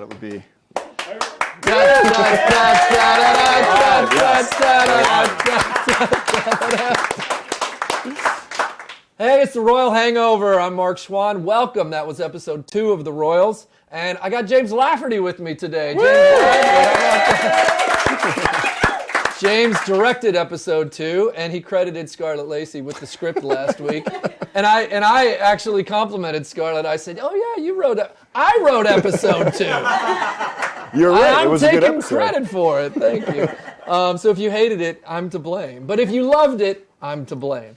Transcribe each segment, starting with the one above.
thought it would be. Hey, it's the Royal Hangover. I'm Mark Schwann. Welcome. That was episode 2 of the Royals. And I got James Lafferty with me today. James directed episode 2, and he credited Scarlett Lacey with the script last week. And I actually complimented Scarlett. I said, "Oh yeah, I wrote episode 2." You're right. I'm taking credit for it. Thank you. So if you hated it, I'm to blame. But if you loved it, I'm to blame.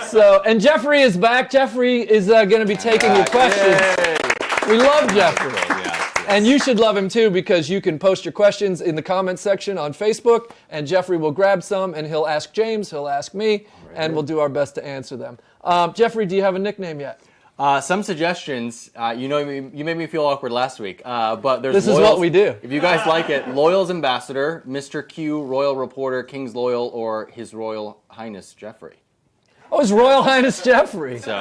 So, and Jeffrey is back. Jeffrey is going to be taking your questions. Yay. We love Jeffrey. Yes. And you should love him too, because you can post your questions in the comments section on Facebook, and Jeffrey will grab some, and he'll ask James, he'll ask me, and we'll do our best to answer them. Jeffrey, do you have a nickname yet? Some suggestions. You made me feel awkward last week, but there's This Loyals, is what we do. If you guys like it, Loyals Ambassador, Mr. Q, Royal Reporter, King's Loyal, or His Royal Highness Jeffrey. Oh, His Royal Highness Jeffrey. So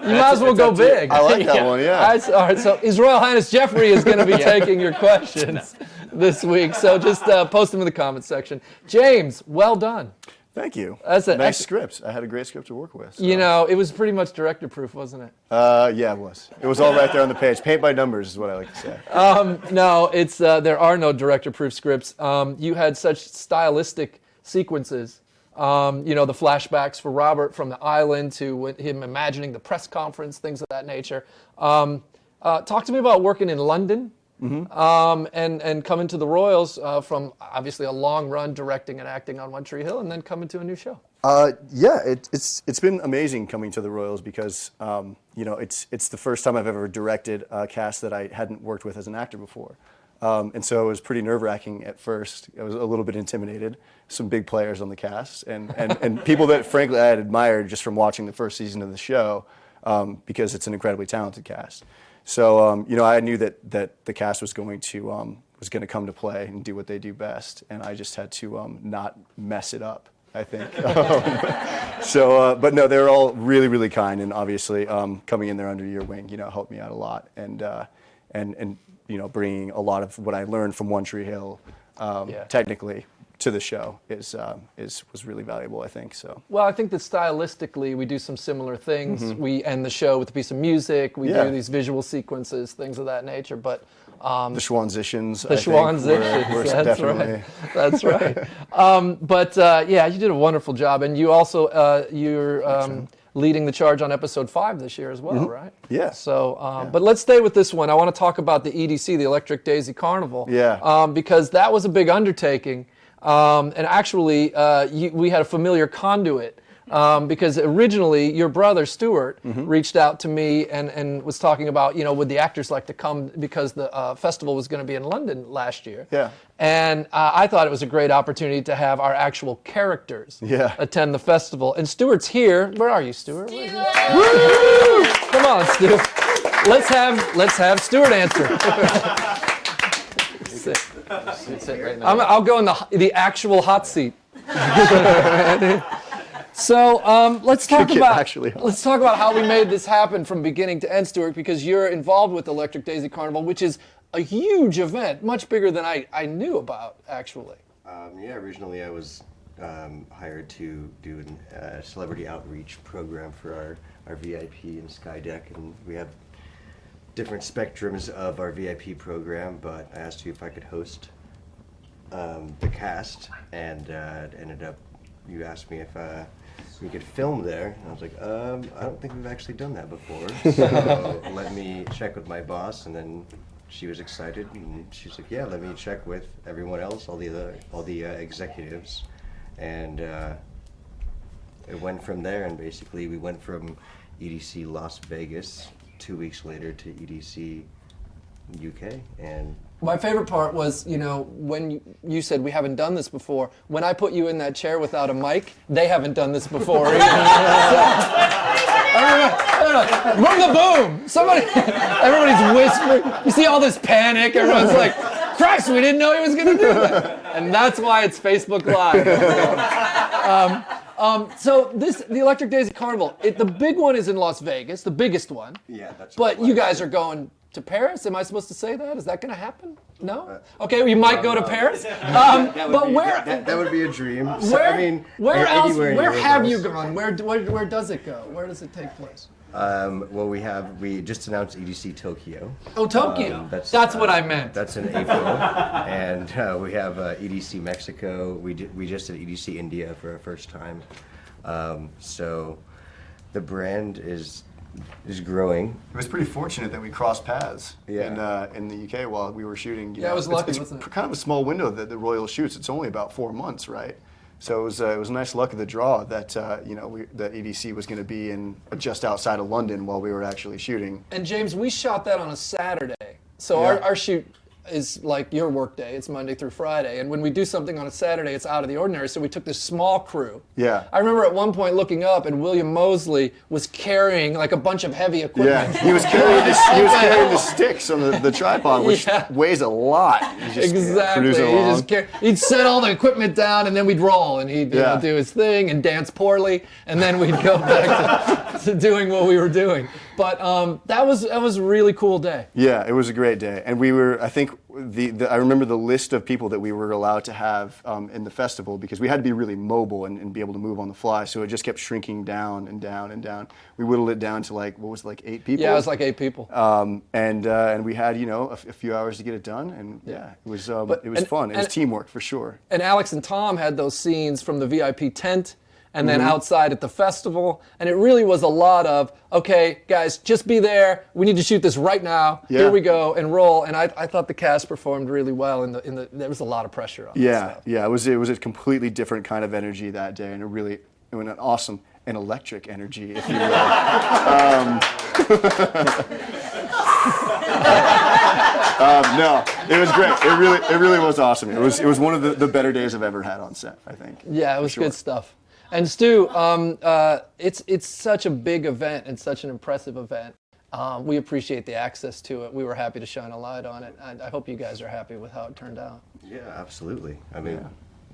you might as well go big. I like that one, yeah. All right, so His Royal Highness Jeffrey is going to be taking your questions this week, so just post them in the comments section. James, well done. Thank you. That's a nice script. I had a great script to work with. So. You know, it was pretty much director-proof, wasn't it? Yeah, it was. It was all right there on the page. Paint by numbers is what I like to say. No, it's there are no director-proof scripts. You had such stylistic sequences. The flashbacks for Robert from the island to him imagining the press conference, things of that nature. Talk to me about working in London. Mm-hmm. And coming to the Royals from obviously a long run directing and acting on One Tree Hill, and then coming to a new show. It's been amazing coming to the Royals because it's the first time I've ever directed a cast that I hadn't worked with as an actor before, and so it was pretty nerve-wracking at first. I was a little bit intimidated. Some big players on the cast and people that frankly I had admired just from watching the first season of the show because it's an incredibly talented cast. So I knew that the cast was going to come to play and do what they do best, and I just had to not mess it up, I think. But no, they were all really, really kind, and obviously coming in there under your wing, helped me out a lot, and bringing a lot of what I learned from One Tree Hill technically to the show was really valuable, I think. So. Well, I think that stylistically we do some similar things. Mm-hmm. We end the show with a piece of music. We do these visual sequences, things of that nature. But the Schwanzitions. The Schwanzitions. Were That's definitely. Right. That's right. You did a wonderful job, and you also you're leading the charge on episode 5 this year as well, right? Yeah. So, but let's stay with this one. I want to talk about the EDC, the Electric Daisy Carnival. Yeah. Because that was a big undertaking. And actually, we had a familiar conduit because originally your brother Stuart reached out to me and was talking about, would the actors like to come because the festival was going to be in London last year. Yeah. And I thought it was a great opportunity to have our actual characters attend the festival. And Stuart's here. Where are you, Stuart? Woo! Come on, Stu. Let's have Stuart answer. Sit right now. I'll go in the actual hot seat. So let's talk about how we made this happen from beginning to end, Stuart, because you're involved with Electric Daisy Carnival, which is a huge event, much bigger than I knew about, actually. Originally I was hired to do a celebrity outreach program for our VIP and Skydeck, and we have different spectrums of our VIP program, but I asked you if I could host the cast, and ended up, you asked me if we could film there, and I was like, I don't think we've actually done that before, so let me check with my boss, and then she was excited, and she's like, yeah, let me check with everyone else, all the executives, and it went from there, and basically we went from EDC Las Vegas 2 weeks later to EDC UK, and my favorite part was, when you said we haven't done this before. When I put you in that chair without a mic, they haven't done this before either. Move the boom! Everybody's whispering. You see all this panic. Everyone's like, Christ, we didn't know he was going to do that. And that's why it's Facebook Live. So the Electric Daisy Carnival, the big one is in Las Vegas, the biggest one. Yeah, that's. But you guys are going to Paris? Am I supposed to say that? Is that going to happen? No? Okay, well, you might go to Paris. But where? That would be a dream. Where, where else? Anywhere in Where Europe have else. you gone? Where does it go? Where does it take place? Well, we just announced EDC Tokyo. Oh, Tokyo. That's what I meant. That's in April, and we have EDC Mexico. We just did EDC India for our first time. So the brand is growing. It was pretty fortunate that we crossed paths Yeah. in the UK while we were shooting. Yeah, it was lucky, it's wasn't it? kind of a small window that the Royal shoots. It's only about 4 months, right? So it was a nice luck of the draw that that EDC was going to be in just outside of London while we were actually shooting. And James, we shot that on a Saturday. So Yeah. our shoot is like your work day. It's Monday through Friday. And when we do something on a Saturday, it's out of the ordinary. So we took this small crew. Yeah. I remember at one point looking up and William Mosley was carrying like a bunch of heavy equipment. Yeah, he was carrying the sticks on the tripod, which weighs a lot. He's just Exactly. cruising along. He'd set all the equipment down and then we'd roll and he'd you know, do his thing and dance poorly and then we'd go back to doing what we were doing. But that was a really cool day. Yeah, it was a great day, and we were. I think I remember the list of people that we were allowed to have in the festival because we had to be really mobile and be able to move on the fly. So it just kept shrinking down and down and down. We whittled it down to like 8 people. Yeah, it was like 8 people. And we had a few hours to get it done, and it was fun. It was teamwork for sure. And Alex and Tom had those scenes from the VIP tent and then outside at the festival. And it really was a lot of, okay, guys, just be there. We need to shoot this right now. Yeah. Here we go, and roll. And I thought the cast performed really well. There was a lot of pressure on that stuff. Yeah, it was a completely different kind of energy that day, and an awesome and electric energy, if you will. No, it was great. It really was awesome. It was one of the better days I've ever had on set, I think. Yeah, it was good stuff. And Stu, it's such a big event and such an impressive event. We appreciate the access to it. We were happy to shine a light on it. I hope you guys are happy with how it turned out. Yeah, absolutely. I mean,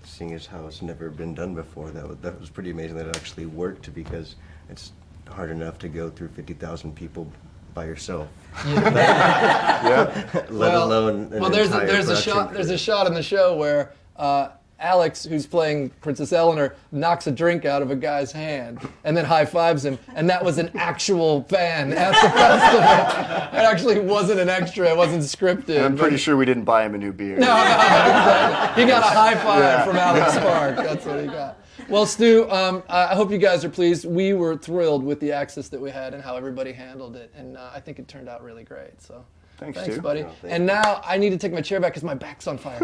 seeing as how it's never been done before, that was pretty amazing that it actually worked because it's hard enough to go through 50,000 people by yourself. Let alone an there's entire a shot. production There's a crew. shot in the show where Alex, who's playing Princess Eleanor, knocks a drink out of a guy's hand and then high fives him, and that was an actual fan at the festival. It actually wasn't an extra. It wasn't scripted. And I'm pretty sure we didn't buy him a new beer. No, exactly. He got a high five from Alex Spark. That's what he got. Well, Stu, I hope you guys are pleased. We were thrilled with the access that we had and how everybody handled it, and I think it turned out really great. So. Thanks, Thanks, Stu. buddy. Oh, thank and you. now I need to take my chair back because my back's on fire.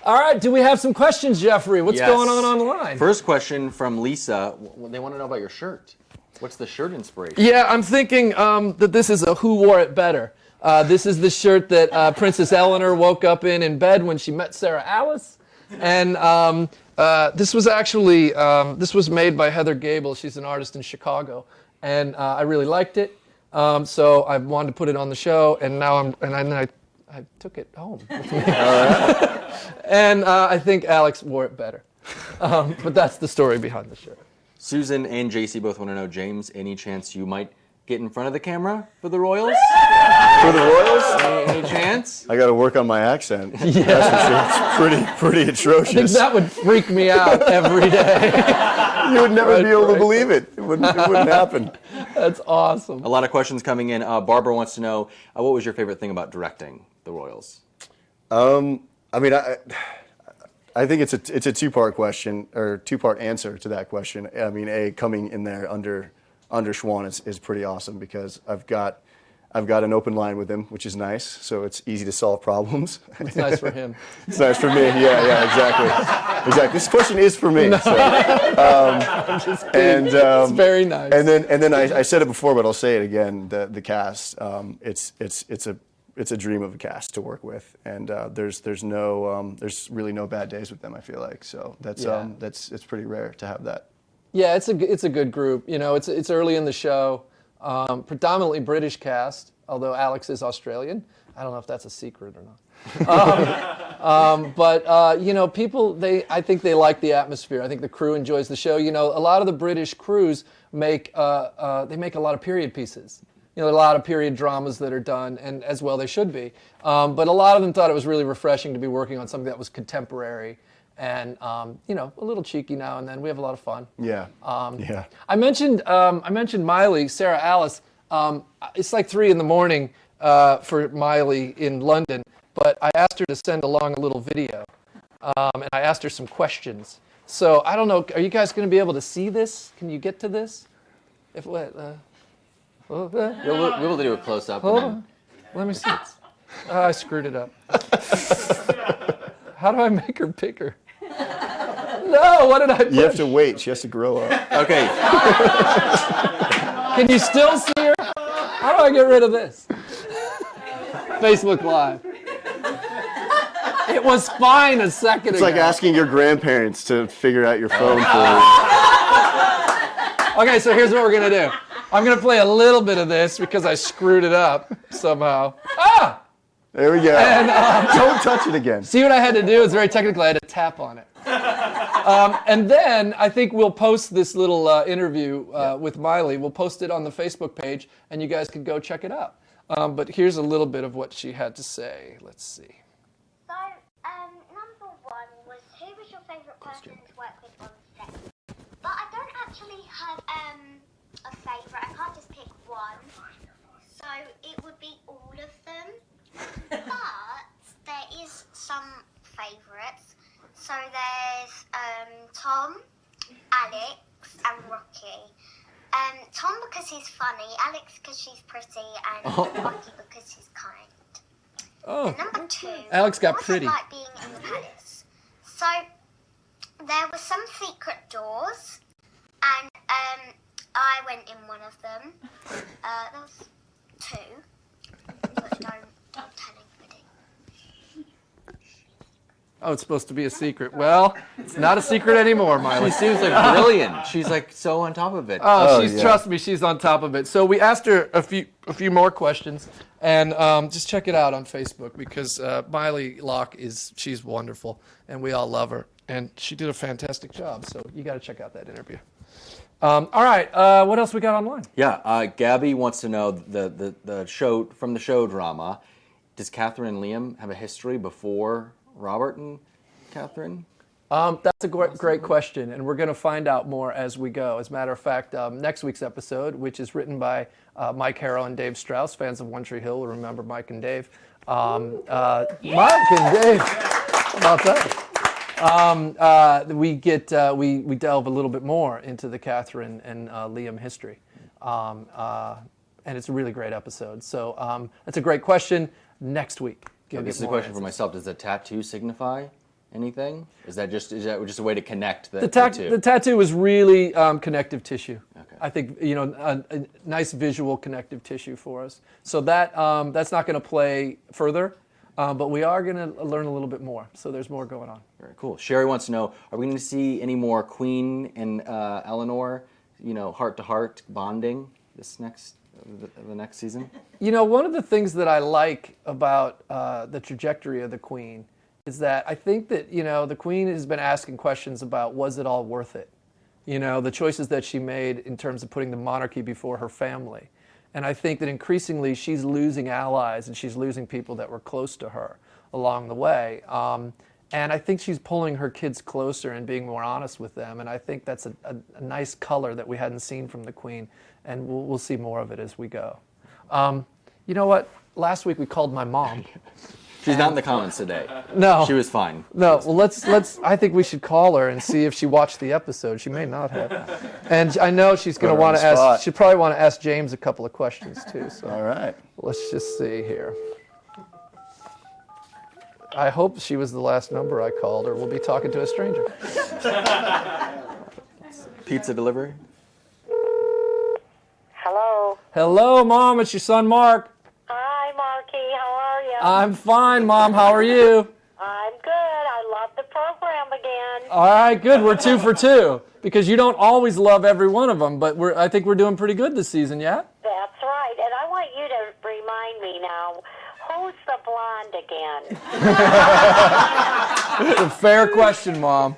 All right, do we have some questions, Jeffrey? What's Yes. going on online? First question from Lisa. They want to know about your shirt. What's the shirt inspiration? Yeah, I'm thinking that this is a Who Wore It Better. This is the shirt that Princess Eleanor woke up in bed when she met Sarah Alice. And this was actually, this was made by Heather Gable. She's an artist in Chicago. And I really liked it. So I wanted to put it on the show, and now I took it home with me. And I think Alex wore it better. But that's the story behind the shirt. Susan and JC both want to know, James, any chance you might get in front of the camera for the Royals? For the Royals, Any chance? I got to work on my accent. Yeah. That's for sure. It's pretty I think atrocious. that would freak me out every day. You would never be able to believe it. It wouldn't happen. That's awesome. A lot of questions coming in. Barbara wants to know, what was your favorite thing about directing the Royals? I mean, I think it's a two-part question or two-part answer to that question. I mean, coming in there under Schwan is pretty awesome because I've got an open line with him, which is nice. So it's easy to solve problems. It's nice for him. It's nice for me. Yeah, exactly. This question is for me. So, I'm just kidding. It's very nice. And then I said it before, but I'll say it again. The cast, it's a dream of a cast to work with, and there's really no bad days with them. I feel like so it's pretty rare to have that. Yeah, it's a good group. You know, it's early in the show. predominantly British cast, although Alex is Australian. I don't know if that's a secret or not. But you know, people, I think they like the atmosphere. I think the crew enjoys the show. You know, a lot of the British crews make a lot of period pieces. You know, there are a lot of period dramas that are done, and as well they should be. But a lot of them thought it was really refreshing to be working on something that was contemporary and you know, a little cheeky now and then. We have a lot of fun. Yeah. Yeah. I mentioned Miley, Sarah Alice. It's like 3 a.m. For Miley in London, but I asked her to send along a little video, and I asked her some questions. So I don't know. Are you guys going to be able to see this? Can you get to this? If what? We'll be able to do a close up. Hold on. Let me see. I screwed it up. How do I make her bigger? No, what did I push? You have to wait. She has to grow up. Okay. Can you still see her? How do I get rid of this? Facebook Live. It was fine a second ago. It's like asking your grandparents to figure out your phone for you. Okay, so here's what we're going to do. I'm going to play a little bit of this because I screwed it up somehow. Ah! There we go. And, don't touch it again. See what I had to do? It's very technical. I had to tap on it. And then I think we'll post this little interview with Miley. We'll post it on the Facebook page, and you guys can go check it out. But here's a little bit of what she had to say. Let's see. So, number 1 was, who was your favourite person to work with on set? But I don't actually have a favourite. I can't just pick one. So it would be all of them. But there is some favourites. So there's Tom, Alex, and Rocky. Tom because he's funny, Alex because she's pretty, and Rocky because he's kind. Oh, And number 2, Alex got what was pretty. it like being in the palace? So there were some secret doors, and I went in one of them. There was 2, but don't tell anybody. Oh, it's supposed to be a secret. Well, it's not a secret anymore, Miley. She seems like brilliant. She's like so on top of it. Oh, yeah. trust me, she's on top of it. So we asked her a few more questions, and just check it out on Facebook because Miley Locke she's wonderful, and we all love her, and she did a fantastic job. So you got to check out that interview. All right, what else we got online? Yeah, Gabby wants to know the show from the show drama. Does Catherine and Liam have a history before Robert and Catherine? That's a great question, and we're going to find out more as we go. As a matter of fact, next week's episode, which is written by Mike Harrow and Dave Strauss, fans of One Tree Hill will remember Mike and Dave. Mike and Dave, how about that? We delve a little bit more into the Catherine and Liam history, and it's a really great episode. So that's a great question. Next week. This is a question for myself. Does the tattoo signify anything? Is that just a way to connect the two? The tattoo is really connective tissue. Okay. I think a nice visual connective tissue for us. So that's not going to play further, but we are going to learn a little bit more. So there's more going on. Very cool. Sherry wants to know: are we going to see any more Queen and Eleanor, heart to heart bonding the next season? One of the things that I like about the trajectory of the Queen is that I think that, the Queen has been asking questions about, was it all worth it? The choices that she made in terms of putting the monarchy before her family. And I think that increasingly she's losing allies and she's losing people that were close to her along the way. And I think she's pulling her kids closer and being more honest with them. And I think that's a nice color that we hadn't seen from the Queen. And we'll see more of it as we go. You know what? Last week we called my mom. She's not in the comments today. No. She was fine. No, well, let's. I think we should call her and see if she watched the episode. She may not have. And I know she's going to want to ask. She'll probably want to ask James a couple of questions too. So All right. let's just see here. I hope she was the last number I called, or we'll be talking to a stranger. Pizza delivery? Hello. Hello, Mom. It's your son, Mark. Hi, Marky. How are you? I'm fine, Mom. How are you? I'm good. I love the program again. All right, good. We're 2 for 2 because you don't always love every one of them, but I think we're doing pretty good this season, yeah? That's remind me now. Who's the blonde again? Fair question, Mom.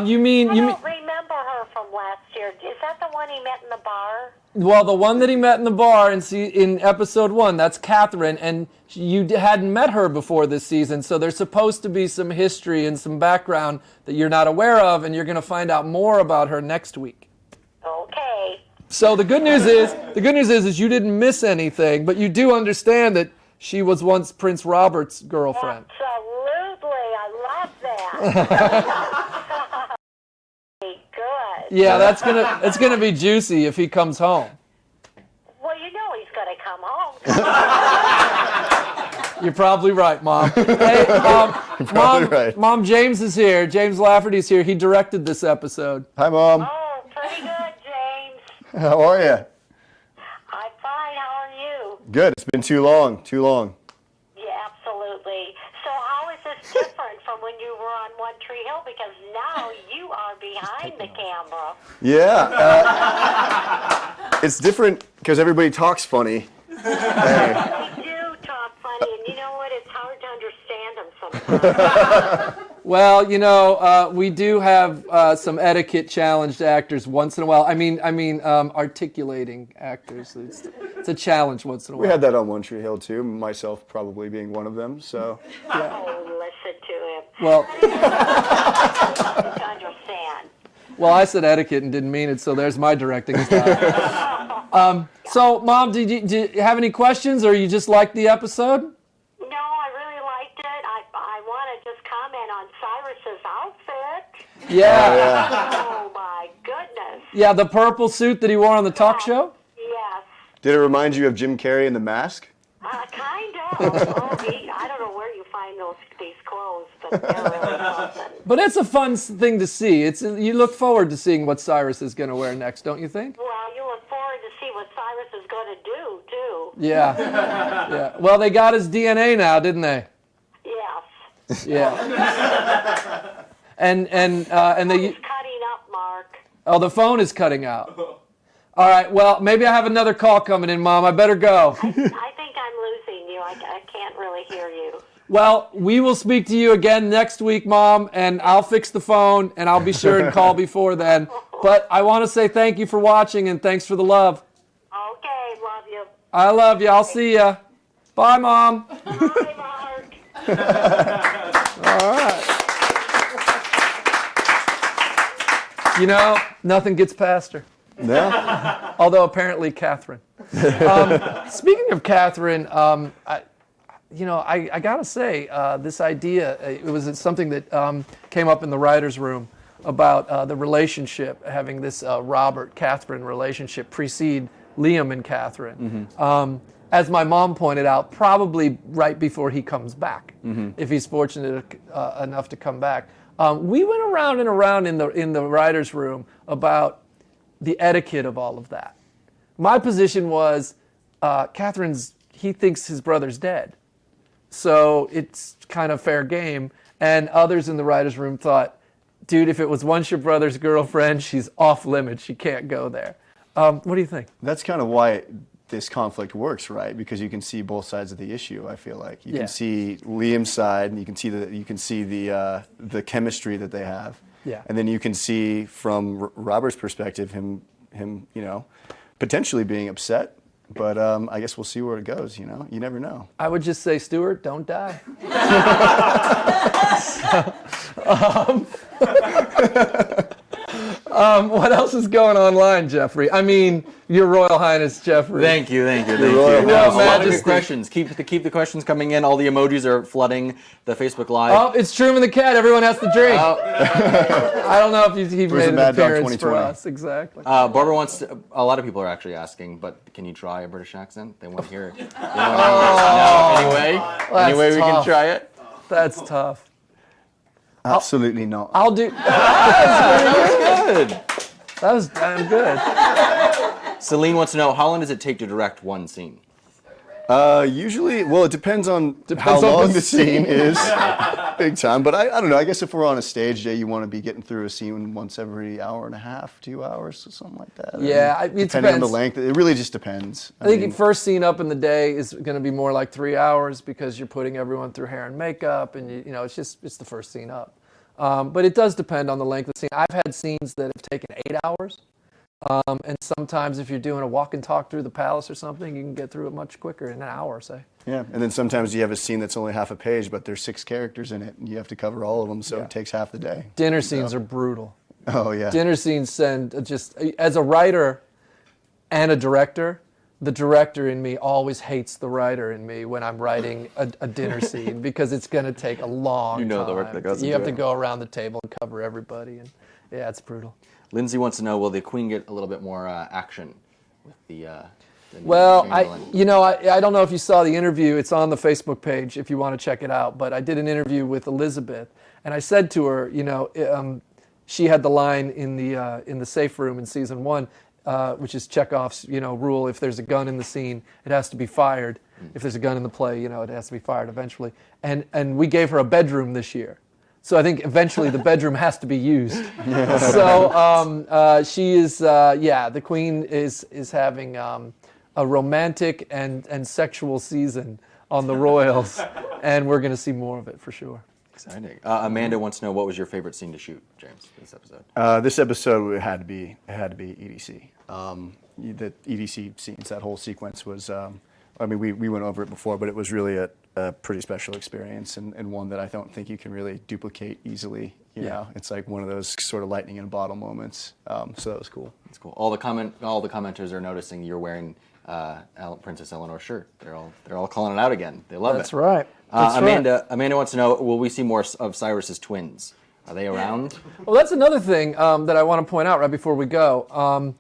You mean I don't remember her from last year. Is that the one he met in the bar? well, the one that he met in the bar in episode 1, that's Catherine, and you hadn't met her before this season, so there's supposed to be some history and some background that you're not aware of, and you're going to find out more about her next week. Okay. So the good news is you didn't miss anything, but you do understand that she was once Prince Robert's girlfriend. Absolutely. I love that. Good. Yeah, it's gonna be juicy if he comes home. Well, you know he's going to come home. You're probably right, Mom. Hey, probably right. Mom, James is here. James Lafferty's here. He directed this episode. Hi, Mom. Oh, pretty good, James. How are you? I'm fine. How are you? Good. It's been too long. Too long. Yeah, absolutely. So how is this different from when you were on One Tree Hill? Because now you are behind the camera. Yeah. It's different because everybody talks funny. Hey. They do talk funny, and you know what? It's hard to understand them sometimes. Well, we do have some etiquette challenged actors once in a while. I mean, articulating actors. It's a challenge once in a while. We had that on One Tree Hill too. Myself probably being one of them. So. Oh, listen to him. Well, To understand. well, I said etiquette and didn't mean it, so there's my directing style. So, Mom, did you have any questions, or you just liked the episode? No, I really liked it. I want to just comment on Cyrus's outfit. Yeah. Oh, my goodness. Yeah, the purple suit that he wore on the talk show? Yes. Did it remind you of Jim Carrey in The Mask? Kind of. I don't know where you find these clothes, but they're really something. But it's a fun thing to see. You look forward to seeing what Cyrus is going to wear next, don't you think? Well, you look forward to see what Cyrus is going to do, too. Yeah. Yeah. Well, they got his DNA now, didn't they? Yes. Yeah. And He's cutting up, Mark. oh, the phone is cutting out. All right. Well, maybe I have another call coming in, Mom. I better go. I think I'm losing you. I can't really hear you. Well, we will speak to you again next week, Mom, and I'll fix the phone, and I'll be sure and call before then. But I want to say thank you for watching, and thanks for the love. Okay, love you. I love you. I'll see ya. Bye, Mom. Bye, Mark. All right. Nothing gets past her. Yeah. Although apparently Catherine. Speaking of Catherine, I gotta say, this idea, it was something that came up in the writer's room about the relationship, having this Robert-Catherine relationship precede Liam and Catherine. Mm-hmm. As my mom pointed out, probably right before he comes back, if he's fortunate enough to come back. We went around and around in the writer's room about the etiquette of all of that. My position was, he thinks his brother's dead. So it's kind of fair game. And others in the writer's room thought, dude, if it was once your brother's girlfriend, she's off limits. She can't go there. What do you think? That's kind of why this conflict works, right? Because you can see both sides of the issue. I feel like you can see Liam's side, and you can see the chemistry that they have. Yeah. And then you can see from Robert's perspective him potentially being upset. But I guess we'll see where it goes. You never know. I would just say, Stuart, don't die. What else is going online, Jeffrey? I mean, Your Royal Highness Jeffrey. Thank you. Royal No, a lot of Majesty. good questions. Keep the questions coming in. All the emojis are flooding the Facebook Live. Oh, it's Truman the Cat. Everyone has to drink. I don't know if he Where's made the an Mad Dog appearance for 2020? us. Exactly. Barbara wants to, a lot of people are actually asking, but can you try a British accent? They want to hear it. No, anyway we can tough. try it. That's tough. Absolutely not. I'll do. Good. That was damn good. Celine wants to know, how long does it take to direct one scene? Usually, well, it depends on how on long the the scene is, big time. But I don't know. I guess if we're on a stage day, you want to be getting through a scene once every hour and a half, 2 hours, or something like that. Yeah, it depending on the depends. length, it really just depends. I think first scene up in the day is going to be more like 3 hours because you're putting everyone through hair and makeup, and it's the first scene up. But it does depend on the length of the scene. I've had scenes that have taken 8 hours. And sometimes if you're doing a walk and talk through the palace or something, you can get through it much quicker in an hour, say. Yeah, and then sometimes you have a scene that's only half a page, but there's 6 characters in it, and you have to cover all of them, so it takes half the day. Dinner scenes are brutal. Oh, yeah. Dinner scenes send just, as a writer and a director, the director in me always hates the writer in me when I'm writing a dinner scene because it's going to take a long time. the work that goes You into have to it. go around the table and cover everybody, and yeah, it's brutal. Lindsay wants to know, will the Queen get a little bit more action with the new Well, Chamberlain? I don't know if you saw the interview. It's on the Facebook page if you want to check it out. But I did an interview with Elizabeth, and I said to her, she had the line in the safe room in season 1, which is Chekhov's rule: if there's a gun in the scene, it has to be fired. If there's a gun in the play, it has to be fired eventually. And we gave her a bedroom this year. So I think eventually the bedroom has to be used. So she is, the Queen is having a romantic and sexual season on the Royals, and we're going to see more of it for sure. Exciting. Amanda wants to know, what was your favorite scene to shoot, James, this episode? This episode, it had to be EDC. The EDC scenes, that whole sequence was, we went over it before, but it was really a pretty special experience and one that I don't think you can really duplicate easily. You know, it's like one of those sort of lightning in a bottle moments. So that was cool. That's cool. All the commenters are noticing you're wearing Princess Eleanor's shirt. They're all calling it out again. They love it. That's right. That's Amanda wants to know, will we see more of Cyrus's twins? Are they around? Well, that's another thing that I want to point out right before we go.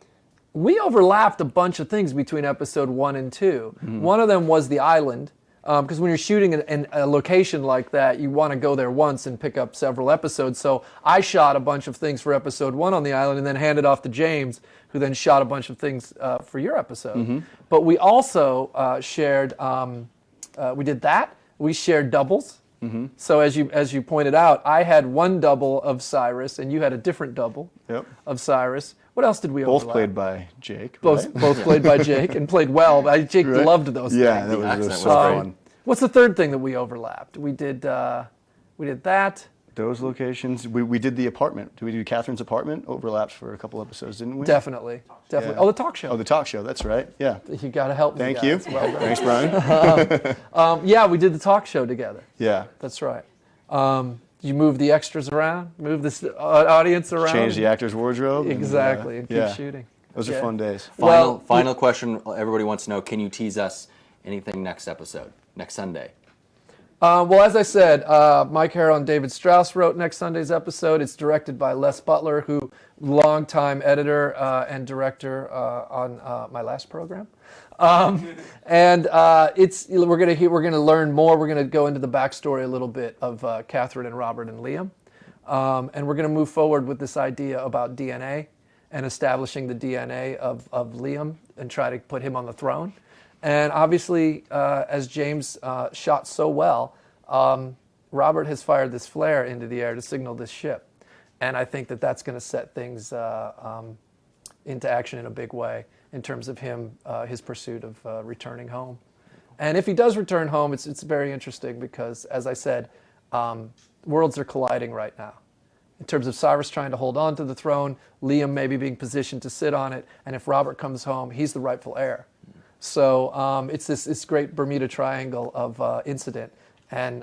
We overlapped a bunch of things between episode 1 and 2. One of them was the island, because when you're shooting in a location like that, you want to go there once and pick up several episodes. So I shot a bunch of things for episode 1 on the island and then handed off to James, who then shot a bunch of things for your episode. But we also shared, we did that. We shared doubles. So as you pointed out, I had one double of Cyrus, and you had a different double of Cyrus. What else did we Both overlap? played by Jake. Both played by Jake and played well. Jake loved those Yeah, things. that was accent so was fun. What's the third thing that we overlapped? We did that. Those locations. We did the apartment. Did we do Catherine's apartment? Overlapped for a couple episodes, didn't we? Definitely. Yeah. Oh, the talk show. Oh, the talk show. That's right. Yeah. You got to help me. Thank you. guys. Well done. Thanks, Brian. Yeah, we did the talk show together. Yeah. That's right. You move the extras around, move the audience around. Change the actor's wardrobe. Exactly, and keep yeah. shooting. Those are fun days. Final question. Everybody wants to know, can you tease us anything next episode, next Sunday? Well, as I said, Mike Harrell and David Strauss wrote next Sunday's episode. It's directed by Les Butler, who longtime editor and director on my last program. And we're gonna learn more. We're gonna go into the backstory a little bit of Catherine and Robert and Liam, and we're gonna move forward with this idea about DNA and establishing the DNA of Liam and try to put him on the throne. And obviously, as James shot so well, Robert has fired this flare into the air to signal this ship. And I think that that's going to set things into action in a big way in terms of his pursuit of returning home. And if he does return home, it's very interesting because, as I said, worlds are colliding right now. In terms of Cyrus trying to hold on to the throne, Liam maybe being positioned to sit on it, and if Robert comes home, he's the rightful heir. So it's this great Bermuda Triangle of incident, and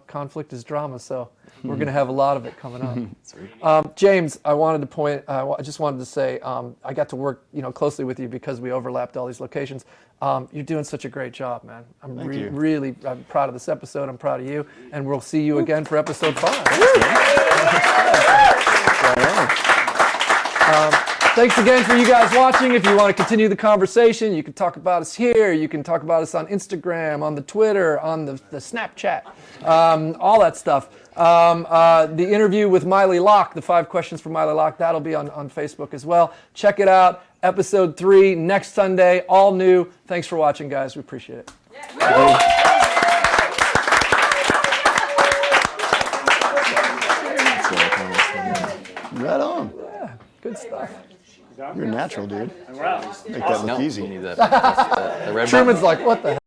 conflict is drama. So we're going to have a lot of it coming up. James, I just wanted to say I got to work closely with you because we overlapped all these locations. You're doing such a great job, man. I'm really proud of this episode. I'm proud of you, and we'll see you again for episode 5. Thanks again for you guys watching. If you want to continue the conversation, you can talk about us here. You can talk about us on Instagram, on the Twitter, on the Snapchat, all that stuff. The interview with Miley Locke, the 5 questions for Miley Locke, that'll be on Facebook as well. Check it out. Episode 3 next Sunday, all new. Thanks for watching, guys. We appreciate it. Right on. Yeah, good stuff. You're a natural, dude. Wow. Make that look easy. You need that. The red button. Truman's like, what the hell?